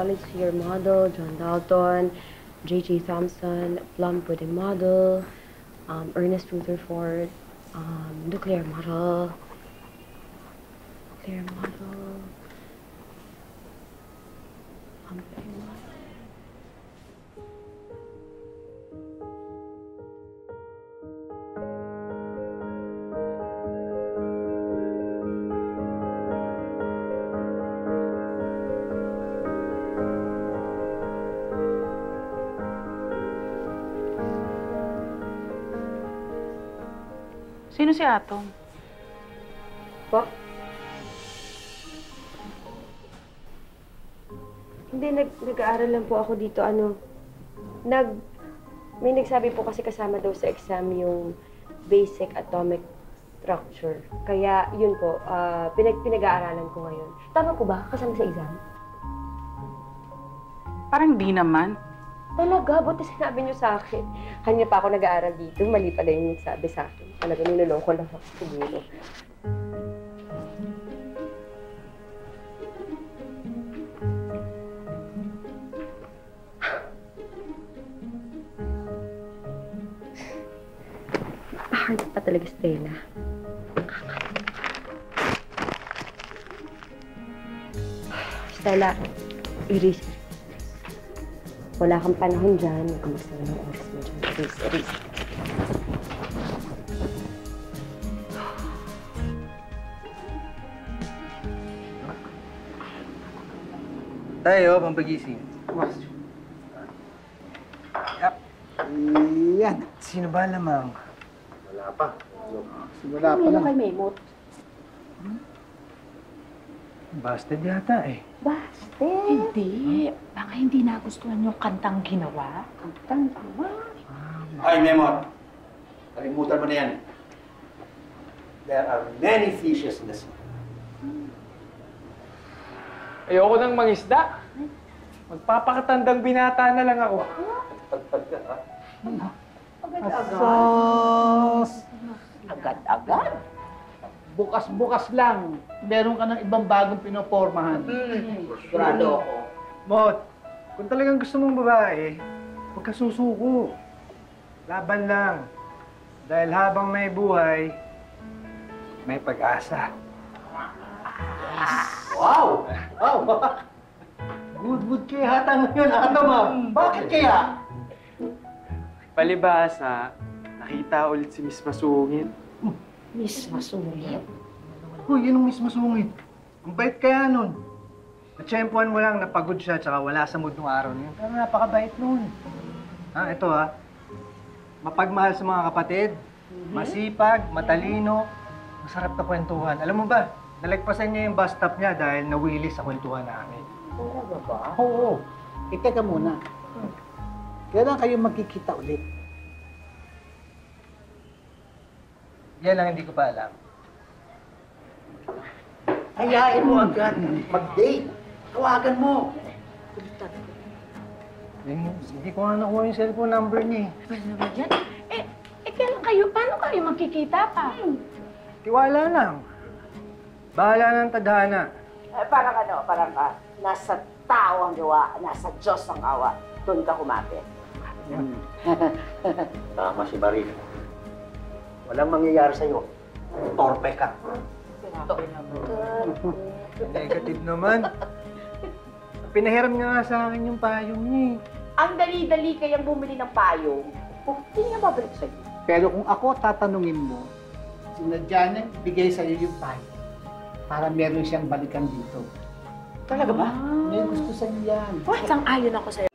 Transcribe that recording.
College Year Model, John Dalton, J.J. Thompson, Plum Pudding Model, Ernest Rutherford, Nuclear Model, Nuclear Model, Pumping Model. Sino si Atong? Po? Hindi, nag-aaral lang po ako dito. May nagsabi po kasi kasama daw sa exam yung basic atomic structure. Kaya, yun po, pinag-aaralan ko ngayon. Tama po ba? Kasama sa exam? Parang di naman. Talaga? Buti sinabi niyo sa akin. Kanina pa ako nag-aaral dito. Mali pala yung nagsabi sa akin. Talaga, niloloko lang ako siguro. Hard pa talaga, Stella. Stella, erase. Wala kang panahon dyan. Huwag kang magsawa ng oras mo dyan. Erase. Tayo, pampagising. Yap. Yan. Sino ba lamang? Wala pa. Wala pa lang. Kay Memot. Busted yata eh. Busted? Hindi. Baka hindi nagustuhan yung kantang ginawa. Kantang tama. Ay, Memot! Kalimutan mo na yan. There are many fishes in the sea. Ayoko nang mangisda. Magpapakatandang binata na lang ako. Pagpag ka, ha? Sos! Agad-agad. Bukas-bukas lang. Meron ka ng ibang bagong pinopormahan. Sigurado ako. Mot, kung talagang gusto mong babae, huwag ka susuko. Laban lang. Dahil habang may buhay, may pag-asa. Wow! Wow! Good kaya hata ngayon, ano ma'am? Bakit kaya? Palibhasa, nakita ulit si Miss Masungit. Miss Masungit. Uy, yun ang Miss Masungit. Ang bait kaya nun. Natsyempuhan mo lang, napagod siya, tsaka wala sa mood nung araw na yun. Pero napakabait nun. Ito mapagmahal sa mga kapatid, masipag, matalino, masarap na kwentuhan. Alam mo ba, nalagpasan niya yung bus stop niya dahil nawili sa kwentuhan namin. Talaga ba? Oo. Teka muna. Kailan kayo magkikita ulit? Yan ang hindi ko pa alam. Ayain mo agad. Mag-date. Tawagan mo. Hindi ko nga nakuha yung cellphone number niya eh. Ano ba yan? Kailan kayo? Paano kayo magkikita pa? Tiwala lang. Bahala ng tadhana. Parang nasa tao ang gawa, nasa Diyos ang awa. Doon ka kumapit. Tama si Marina. Walang mangyayari sa'yo. Torpe ka. Negative naman. Pinahiram niya nga sa akin yung payong niya eh. Ang dali-dali kayang bumili ng payong. Hindi niya babalik sa'yo. Pero kung ako tatanungin mo, sinadya niya bigay sa'yo yung payo para meron siyang balikan dito. Talaga ba? May gusto sa'yo yan. Sang-ayon ako sa'yo.